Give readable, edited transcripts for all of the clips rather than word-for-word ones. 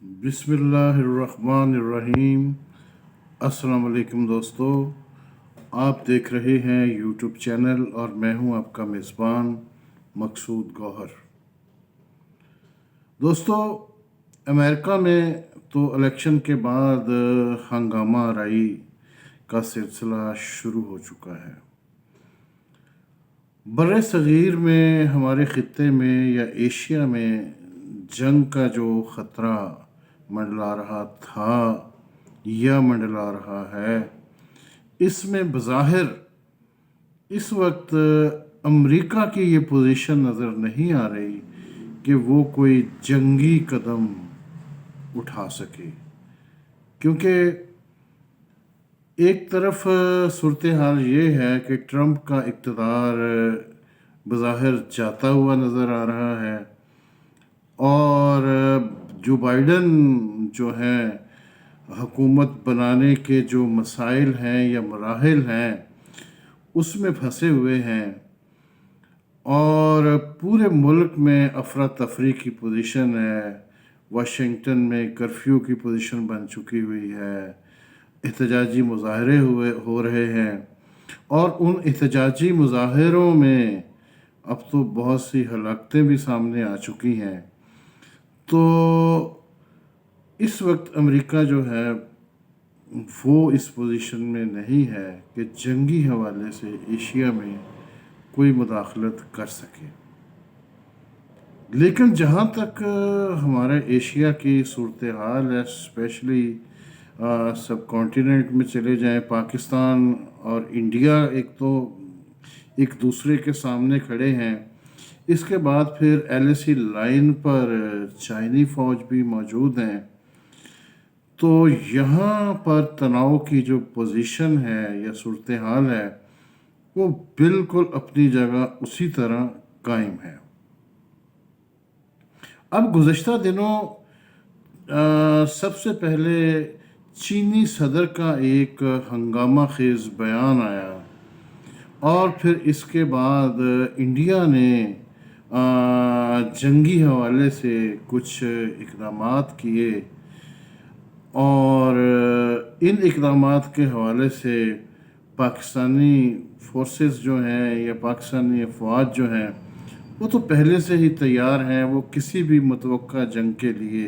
بسم اللہ الرحمن الرحیم۔ السلام علیکم دوستو، آپ دیکھ رہے ہیں یوٹیوب چینل اور میں ہوں آپ کا میزبان مقصود گوہر۔ دوستو، امریکہ میں تو الیکشن کے بعد ہنگامہ آرائی کا سلسلہ شروع ہو چکا ہے۔ بر صغیر میں، ہمارے خطے میں یا ایشیا میں جنگ کا جو خطرہ منڈلا رہا تھا یا منڈلا رہا ہے، اس میں بظاہر اس وقت امریکہ کی یہ پوزیشن نظر نہیں آ رہی کہ وہ کوئی جنگی قدم اٹھا سکے، کیونکہ ایک طرف صورتحال یہ ہے کہ ٹرمپ کا اقتدار بظاہر جاتا ہوا نظر آ رہا ہے، اور جو بائیڈن جو ہیں حکومت بنانے کے جو مسائل ہیں یا مراحل ہیں اس میں پھنسے ہوئے ہیں، اور پورے ملک میں افراتفری کی پوزیشن ہے۔ واشنگٹن میں کرفیو کی پوزیشن بن چکی ہوئی ہے، احتجاجی مظاہرے ہو رہے ہیں، اور ان احتجاجی مظاہروں میں اب تو بہت سی ہلاکتیں بھی سامنے آ چکی ہیں۔ تو اس وقت امریکہ جو ہے وہ اس پوزیشن میں نہیں ہے کہ جنگی حوالے سے ایشیا میں کوئی مداخلت کر سکے، لیکن جہاں تک ہمارے ایشیا کی صورتحال ہے، اسپیشلی سب کانٹیننٹ میں چلے جائیں، پاکستان اور انڈیا ایک دوسرے کے سامنے کھڑے ہیں، اس کے بعد پھر LAC لائن پر چائنی فوج بھی موجود ہیں، تو یہاں پر تناؤ کی جو پوزیشن ہے یا صورتحال ہے وہ بالکل اپنی جگہ اسی طرح قائم ہے۔ اب گزشتہ دنوں سب سے پہلے چینی صدر کا ایک ہنگامہ خیز بیان آیا، اور پھر اس کے بعد انڈیا نے جنگی حوالے سے کچھ اقدامات کیے، اور ان اقدامات کے حوالے سے پاکستانی فورسز جو ہیں یا پاکستانی افواج جو ہیں وہ تو پہلے سے ہی تیار ہیں، وہ کسی بھی متوقع جنگ کے لیے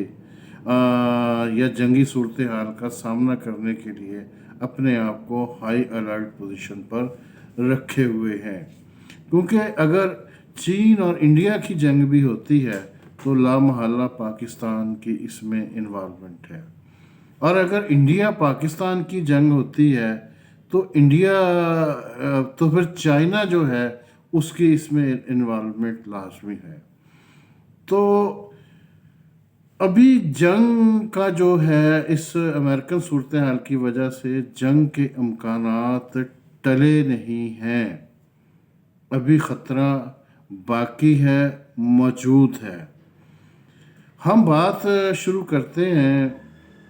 یا جنگی صورتحال کا سامنا کرنے کے لیے اپنے آپ کو ہائی الرٹ پوزیشن پر رکھے ہوئے ہیں، کیونکہ اگر چین اور انڈیا کی جنگ بھی ہوتی ہے تو لامحالہ پاکستان کی اس میں انوالومنٹ ہے، اور اگر انڈیا پاکستان کی جنگ ہوتی ہے تو پھر چائنا جو ہے اس کی اس میں انوالومنٹ لازمی ہے۔ تو ابھی جنگ کا جو ہے اس امریکن صورتحال کی وجہ سے جنگ کے امکانات ٹلے نہیں ہیں، ابھی خطرہ باقی ہے، موجود ہے۔ ہم بات شروع کرتے ہیں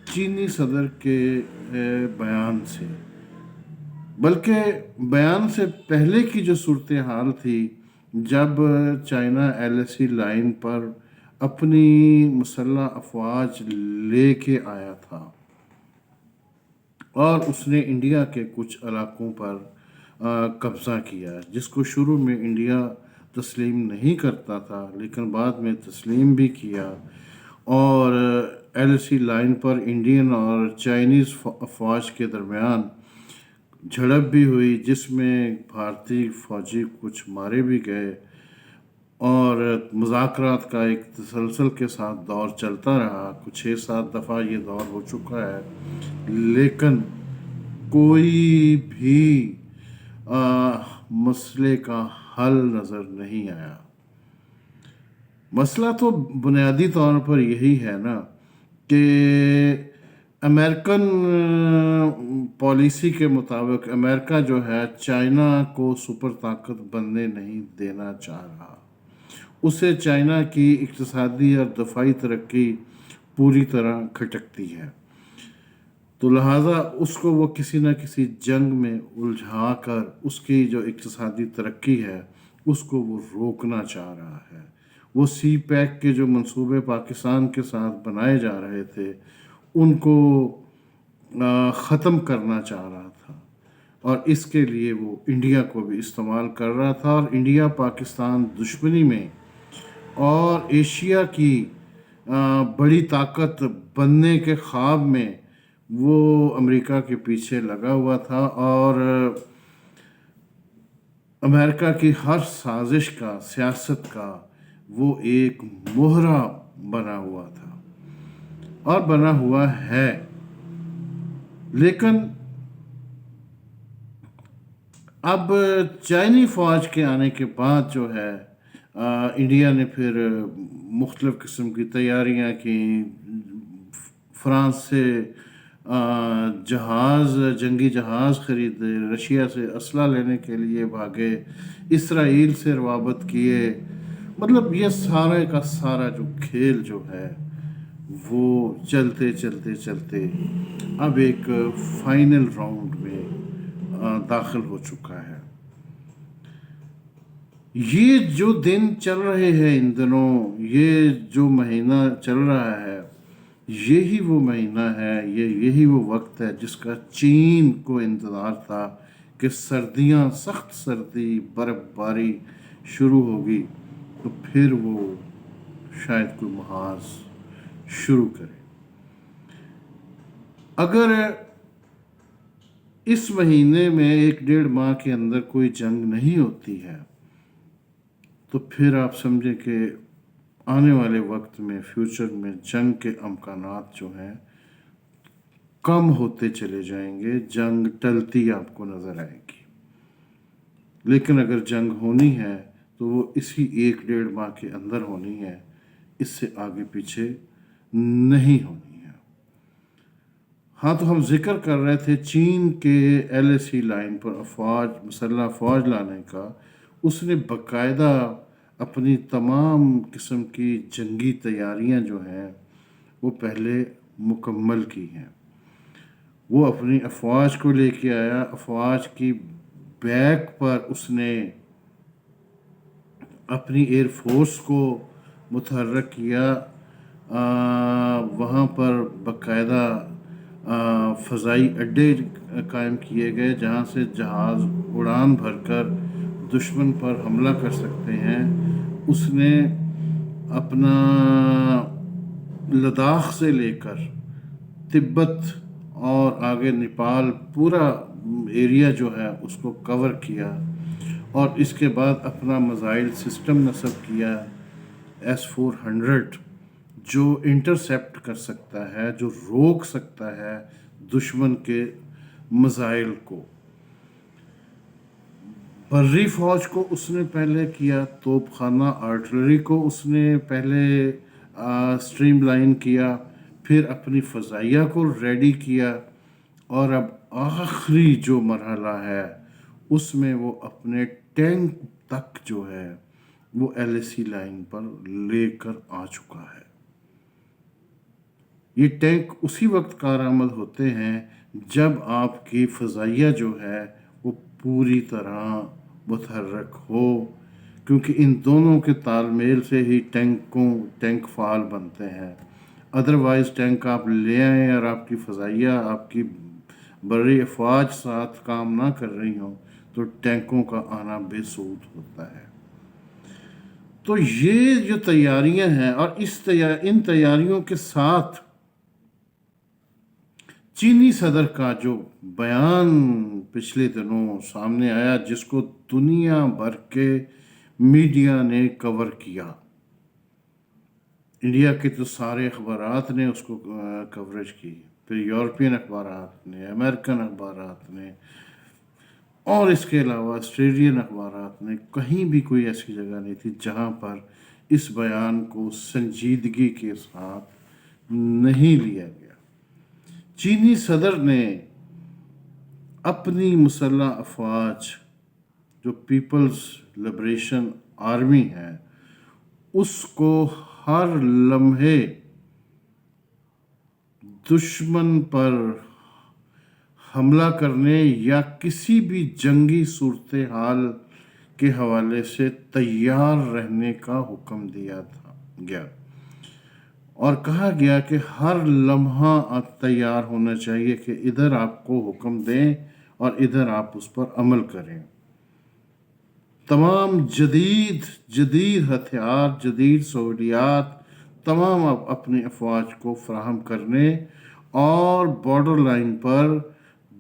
چینی صدر کے بیان سے، بلکہ بیان سے پہلے کی جو صورتحال تھی جب چائنا LAC لائن پر اپنی مسلح افواج لے کے آیا تھا اور اس نے انڈیا کے کچھ علاقوں پر قبضہ کیا، جس کو شروع میں انڈیا تسلیم نہیں کرتا تھا لیکن بعد میں تسلیم بھی کیا، اور LAC لائن پر انڈین اور چائنیز افواج کے درمیان جھڑپ بھی ہوئی، جس میں بھارتی فوجی کچھ مارے بھی گئے، اور مذاکرات کا ایک تسلسل کے ساتھ دور چلتا رہا، کچھ 6-7 دفعہ یہ دور ہو چکا ہے، لیکن کوئی بھی مسئلے کا حل نظر نہیں آیا۔ مسئلہ تو بنیادی طور پر یہی ہے نا کہ امریکن پالیسی کے مطابق امریکہ جو ہے چائنا کو سپر طاقت بننے نہیں دینا چاہ رہا، اسے چائنا کی اقتصادی اور دفاعی ترقی پوری طرح کھٹکتی ہے، تو لہٰذا اس کو وہ کسی نہ کسی جنگ میں الجھا کر اس کی جو اقتصادی ترقی ہے اس کو وہ روکنا چاہ رہا ہے، وہ سی پیک کے جو منصوبے پاکستان کے ساتھ بنائے جا رہے تھے ان کو ختم کرنا چاہ رہا تھا، اور اس کے لیے وہ انڈیا کو بھی استعمال کر رہا تھا، اور انڈیا پاکستان دشمنی میں اور ایشیا کی بڑی طاقت بننے کے خواب میں وہ امریکہ کے پیچھے لگا ہوا تھا، اور امریکہ کی ہر سازش کا، سیاست کا وہ ایک مہرہ بنا ہوا تھا اور بنا ہوا ہے۔ لیکن اب چینی فوج کے آنے کے بعد جو ہے انڈیا نے پھر مختلف قسم کی تیاریاں کی، فرانس سے جنگی جہاز خریدے، رشیا سے اسلحہ لینے کے لیے بھاگے، اسرائیل سے روابط کیے، مطلب یہ سارے کا سارا جو کھیل جو ہے وہ چلتے چلتے چلتے اب ایک فائنل راؤنڈ میں داخل ہو چکا ہے۔ یہ جو دن چل رہے ہیں ان دنوں، یہ جو مہینہ چل رہا ہے، یہی وہ مہینہ ہے، یہی وہ وقت ہے جس کا چین کو انتظار تھا کہ سردیاں، سخت سردی، برف باری شروع ہوگی تو پھر وہ شاید کوئی محاذ شروع کرے۔ اگر اس مہینے میں 1-1.5 ماہ کے اندر کوئی جنگ نہیں ہوتی ہے تو پھر آپ سمجھیں کہ آنے والے وقت میں، فیوچر میں جنگ کے امکانات جو ہیں کم ہوتے چلے جائیں گے، جنگ ٹلتی آپ کو نظر آئے گی۔ لیکن اگر جنگ ہونی ہے تو وہ اسی 1-1.5 ماہ کے اندر ہونی ہے، اس سے آگے پیچھے نہیں ہونی ہے۔ ہاں، تو ہم ذکر کر رہے تھے چین کے LAC لائن پر مسلح فوج لانے کا۔ اس نے باقاعدہ اپنی تمام قسم کی جنگی تیاریاں جو ہیں وہ پہلے مکمل کی ہیں۔ وہ اپنی افواج کو لے کے آیا، افواج کی بیک پر اس نے اپنی ایئر فورس کو متحرک کیا، وہاں پر باقاعدہ فضائی اڈے قائم کیے گئے جہاں سے جہاز اڑان بھر کر دشمن پر حملہ کر سکتے ہیں۔ اس نے اپنا لداخ سے لے کر تبت اور آگے نیپال پورا ایریا جو ہے اس کو کور کیا، اور اس کے بعد اپنا میزائل سسٹم نصب کیا S-400، جو انٹرسیپٹ کر سکتا ہے، جو روک سکتا ہے دشمن کے میزائل کو۔ بری فوج کو اس نے پہلے کیا، توپ خانہ آرٹلری کو اس نے پہلے سٹریم لائن کیا، پھر اپنی فضائیہ کو ریڈی کیا، اور اب آخری جو مرحلہ ہے اس میں وہ اپنے ٹینک تک جو ہے وہ LAC لائن پر لے کر آ چکا ہے۔ یہ ٹینک اسی وقت کارآمد ہوتے ہیں جب آپ کی فضائیہ جو ہے وہ پوری طرح متحرک ہو، کیونکہ ان دونوں کے تال میل سے ہی ٹینک فعال بنتے ہیں۔ ادروائز ٹینک آپ لے آئیں اور آپ کی فضائیہ، آپ کی بری افواج ساتھ کام نہ کر رہی ہوں تو ٹینکوں کا آنا بے سود ہوتا ہے۔ تو یہ جو تیاریاں ہیں، اور ان تیاریوں کے ساتھ چینی صدر کا جو بیان پچھلے دنوں سامنے آیا، جس کو دنیا بھر کے میڈیا نے کور کیا، انڈیا کے تو سارے اخبارات نے اس کو کوریج کی، پھر یورپین اخبارات نے، امریکن اخبارات نے، اور اس کے علاوہ آسٹریلین اخبارات نے، کہیں بھی کوئی ایسی جگہ نہیں تھی جہاں پر اس بیان کو سنجیدگی کے ساتھ نہیں لیا گیا۔ چینی صدر نے اپنی مسلح افواج جو پیپلز لبریشن آرمی ہے اس کو ہر لمحے دشمن پر حملہ کرنے یا کسی بھی جنگی صورتحال کے حوالے سے تیار رہنے کا حکم دیا گیا، اور کہا گیا کہ ہر لمحہ آپ تیار ہونا چاہیے کہ ادھر آپ کو حکم دیں اور ادھر آپ اس پر عمل کریں۔ تمام جدید ہتھیار، جدید سہولیات تمام اپنی افواج کو فراہم کرنے اور بارڈر لائن پر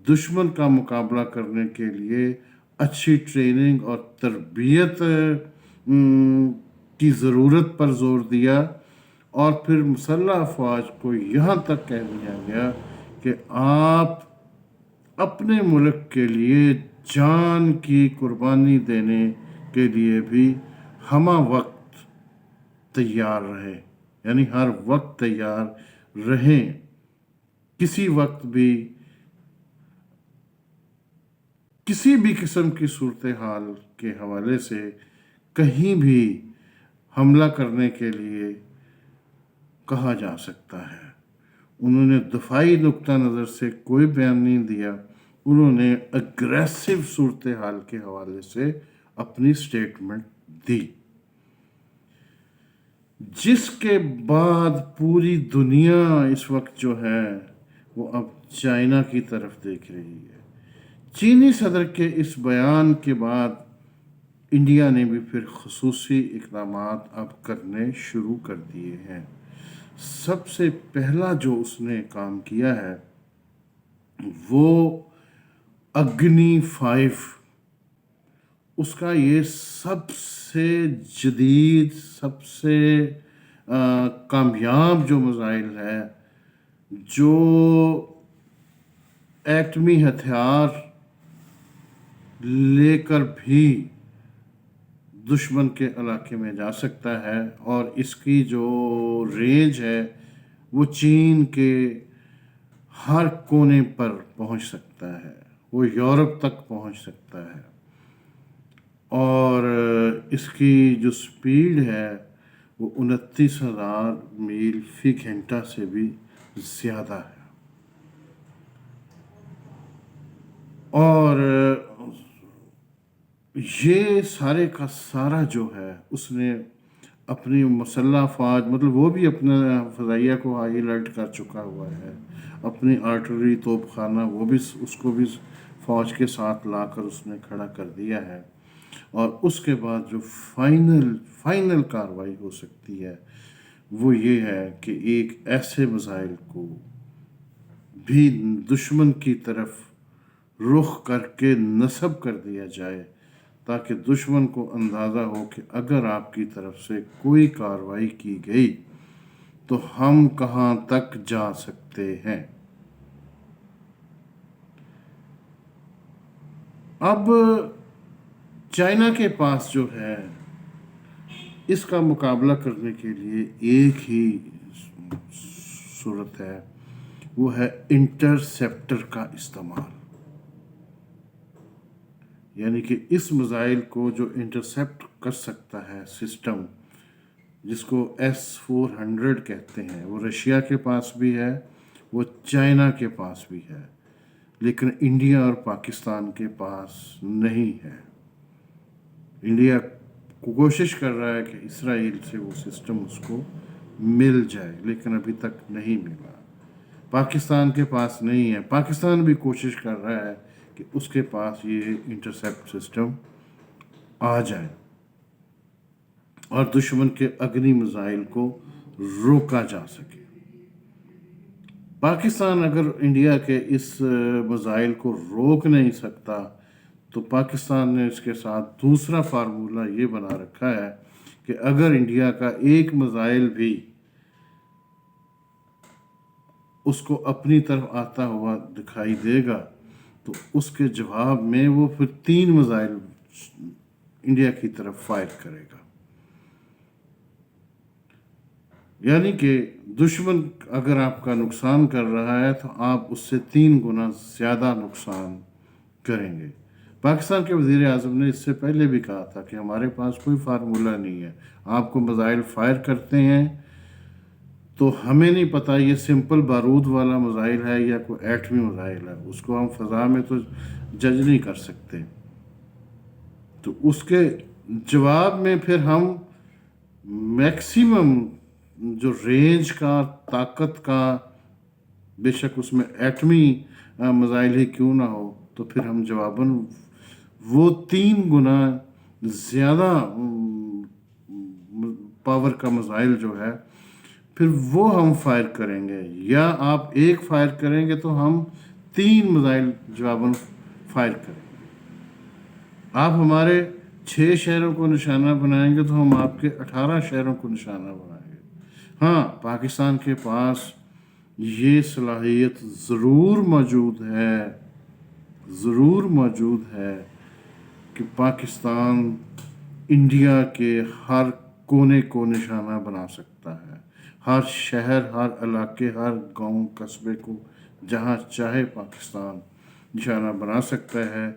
دشمن کا مقابلہ کرنے کے لیے اچھی ٹریننگ اور تربیت کی ضرورت پر زور دیا، اور پھر مسلح افواج کو یہاں تک کہہ دیا گیا کہ آپ اپنے ملک کے لیے جان کی قربانی دینے کے لیے بھی ہمہ وقت تیار رہے، یعنی ہر وقت تیار رہیں، کسی وقت بھی کسی بھی قسم کی صورتحال کے حوالے سے کہیں بھی حملہ کرنے کے لیے کہا جا سکتا ہے۔ انہوں نے دفاعی نقطہ نظر سے کوئی بیان نہیں دیا، انہوں نے اگریسو صورتحال کے حوالے سے اپنی سٹیٹمنٹ دی، جس کے بعد پوری دنیا اس وقت جو ہے وہ اب چائنا کی طرف دیکھ رہی ہے۔ چینی صدر کے اس بیان کے بعد انڈیا نے بھی پھر خصوصی اقدامات اب کرنے شروع کر دیے ہیں۔ سب سے پہلا جو اس نے کام کیا ہے وہ اگنی 5، اس کا یہ سب سے جدید، سب سے کامیاب جو میزائل ہے، جو ایٹمی ہتھیار لے کر بھی دشمن کے علاقے میں جا سکتا ہے، اور اس کی جو رینج ہے وہ چین کے ہر کونے پر پہنچ سکتا ہے، وہ یورپ تک پہنچ سکتا ہے، اور اس کی جو سپیڈ ہے وہ 29,000 میل فی گھنٹہ سے بھی زیادہ ہے۔ اور یہ سارے کا سارا جو ہے اس نے اپنی مسلح افواج، مطلب وہ بھی اپنا فضائیہ کو ہائی الرٹ کر چکا ہوا ہے، اپنی آرٹلری توپ خانہ وہ بھی اس کو بھی فوج کے ساتھ لا کر اس نے کھڑا کر دیا ہے، اور اس کے بعد جو فائنل کارروائی ہو سکتی ہے وہ یہ ہے کہ ایک ایسے میزائل کو بھی دشمن کی طرف رخ کر کے نصب کر دیا جائے، تاکہ دشمن کو اندازہ ہو کہ اگر آپ کی طرف سے کوئی کارروائی کی گئی تو ہم کہاں تک جا سکتے ہیں۔ اب چائنا کے پاس جو ہے اس کا مقابلہ کرنے کے لیے ایک ہی صورت ہے، وہ ہے انٹرسیپٹر کا استعمال، یعنی کہ اس میزائل کو جو انٹرسیپٹ کر سکتا ہے سسٹم، جس کو S-400 کہتے ہیں، وہ رشیا کے پاس بھی ہے، وہ چائنا کے پاس بھی ہے، لیکن انڈیا اور پاکستان کے پاس نہیں ہے۔ انڈیا کوشش کر رہا ہے کہ اسرائیل سے وہ سسٹم اس کو مل جائے، لیکن ابھی تک نہیں ملا۔ پاکستان کے پاس نہیں ہے، پاکستان بھی کوشش کر رہا ہے کہ اس کے پاس یہ انٹرسیپٹ سسٹم آ جائے اور دشمن کے اگنی میزائل کو روکا جا سکے۔ پاکستان اگر انڈیا کے اس میزائل کو روک نہیں سکتا تو پاکستان نے اس کے ساتھ دوسرا فارمولہ یہ بنا رکھا ہے کہ اگر انڈیا کا ایک میزائل بھی اس کو اپنی طرف آتا ہوا دکھائی دے گا تو اس کے جواب میں وہ پھر 3 میزائل انڈیا کی طرف فائر کرے گا، یعنی کہ دشمن اگر آپ کا نقصان کر رہا ہے تو آپ اس سے 3 گنا زیادہ نقصان کریں گے۔ پاکستان کے وزیر اعظم نے اس سے پہلے بھی کہا تھا کہ ہمارے پاس کوئی فارمولہ نہیں ہے، آپ کو میزائل فائر کرتے ہیں تو ہمیں نہیں پتہ یہ سمپل بارود والا میزائل ہے یا کوئی ایٹمی میزائل ہے، اس کو ہم فضا میں تو جج نہیں کر سکتے، تو اس کے جواب میں پھر ہم میکسیمم جو رینج کا، طاقت کا، بے شک اس میں ایٹمی میزائل ہی کیوں نہ ہو، تو پھر ہم جواباً وہ 3 گنا زیادہ پاور کا میزائل جو ہے پھر وہ ہم فائر کریں گے. یا آپ ایک فائر کریں گے تو ہم 3 میزائل جواباً فائر کریں گے. آپ ہمارے 6 شہروں کو نشانہ بنائیں گے تو ہم آپ کے 18 شہروں کو نشانہ بنائیں گے. ہاں، پاکستان کے پاس یہ صلاحیت ضرور موجود ہے کہ پاکستان انڈیا کے ہر کونے کو نشانہ بنا سکتا ہے. ہر شہر، ہر علاقے، ہر گاؤں، قصبے کو جہاں چاہے پاکستان نشانہ بنا سکتا ہے.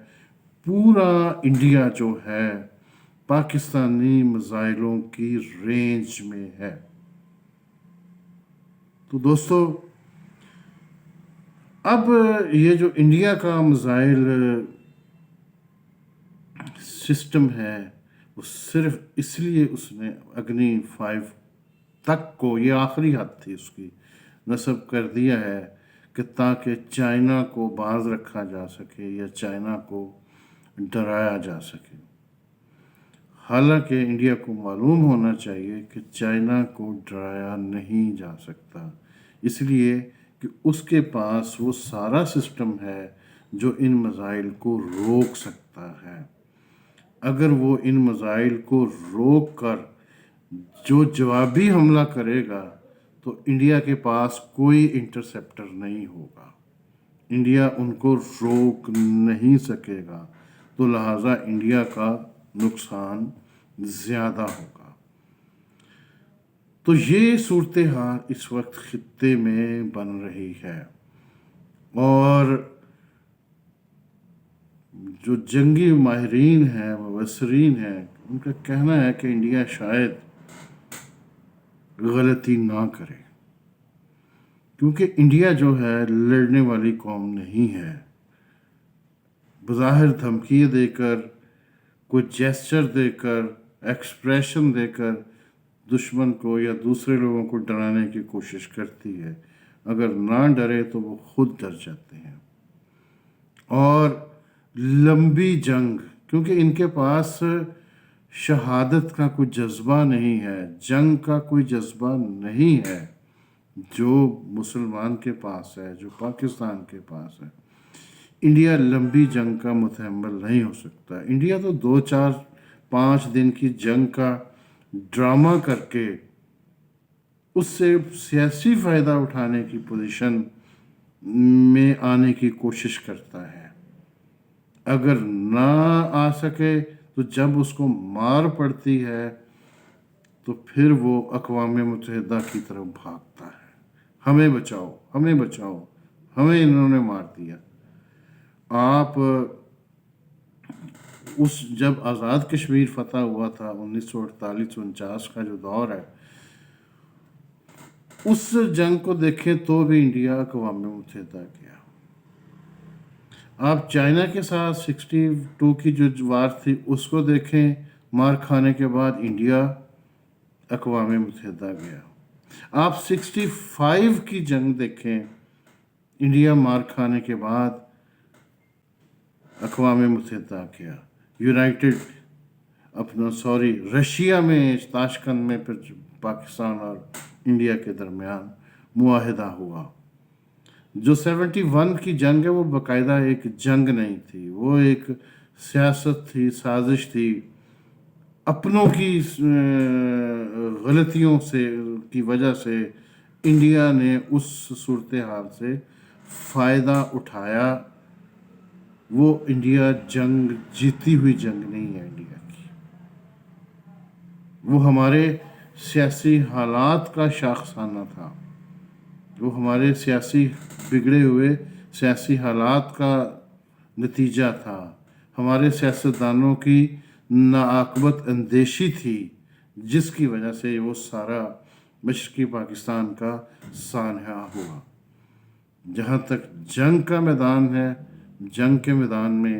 پورا انڈیا جو ہے پاکستانی میزائلوں کی رینج میں ہے. تو دوستو، اب یہ جو انڈیا کا میزائل سسٹم ہے وہ صرف اس لیے اس نے اگنی 5 تک کو، یہ آخری حد تھی اس کی، نصب کر دیا ہے کہ تاکہ چائنا کو باز رکھا جا سکے یا چائنا کو ڈرایا جا سکے. حالانکہ انڈیا کو معلوم ہونا چاہیے کہ چائنا کو ڈرایا نہیں جا سکتا، اس لیے کہ اس کے پاس وہ سارا سسٹم ہے جو ان میزائل کو روک سکتا ہے. اگر وہ ان میزائل کو روک کر جو جوابی حملہ کرے گا تو انڈیا کے پاس کوئی انٹرسیپٹر نہیں ہوگا، انڈیا ان کو روک نہیں سکے گا، تو لہٰذا انڈیا کا نقصان زیادہ ہوگا. تو یہ صورتحال اس وقت خطے میں بن رہی ہے، اور جو جنگی ماہرین ہیں، مبصرین ہیں، ان کا کہنا ہے کہ انڈیا شاید غلطی نہ کرے، کیونکہ انڈیا جو ہے لڑنے والی قوم نہیں ہے. بظاہر دھمکی دے کر، کوئی جیسچر دے کر، ایکسپریشن دے کر دشمن کو یا دوسرے لوگوں کو ڈرانے کی کوشش کرتی ہے. اگر نہ ڈرے تو وہ خود ڈر جاتے ہیں. اور لمبی جنگ، کیونکہ ان کے پاس شہادت کا کوئی جذبہ نہیں ہے، جنگ کا کوئی جذبہ نہیں ہے جو مسلمان کے پاس ہے، جو پاکستان کے پاس ہے. انڈیا لمبی جنگ کا متحمل نہیں ہو سکتا. انڈیا تو 2-4-5 دن کی جنگ کا ڈرامہ کر کے اس سے سیاسی فائدہ اٹھانے کی پوزیشن میں آنے کی کوشش کرتا ہے. اگر نہ آ سکے تو جب اس کو مار پڑتی ہے تو پھر وہ اقوام متحدہ کی طرف بھاگتا ہے، ہمیں بچاؤ، ہمیں بچاؤ، ہمیں انہوں نے مار دیا. آپ جب آزاد کشمیر فتح ہوا تھا 1948-49 کا جو دور ہے، اس جنگ کو دیکھیں تو بھی انڈیا اقوام متحدہ گیا. آپ چائنا کے ساتھ 62 کی جو وار تھی اس کو دیکھیں، مار کھانے کے بعد انڈیا اقوام متحدہ گیا. آپ 65 کی جنگ دیکھیں، انڈیا مار کھانے کے بعد اقوام متحدہ گیا. رشیا میں تاشکند میں پھر پاکستان اور انڈیا کے درمیان معاہدہ ہوا. جو 71 کی جنگ ہے وہ باقاعدہ ایک جنگ نہیں تھی، وہ ایک سیاست تھی، سازش تھی. اپنوں کی غلطیوں کی وجہ سے انڈیا نے اس صورتحال سے فائدہ اٹھایا. وہ انڈیا جنگ جیتی ہوئی جنگ نہیں ہے انڈیا کی، وہ ہمارے سیاسی حالات کا شاخسانہ تھا، وہ ہمارے بگڑے ہوئے سیاسی حالات کا نتیجہ تھا، ہمارے سیاستدانوں کی ناعاقبت اندیشی تھی، جس کی وجہ سے وہ سارا مشرقی پاکستان کا سانحہ ہوا. جہاں تک جنگ کا میدان ہے، جنگ کے میدان میں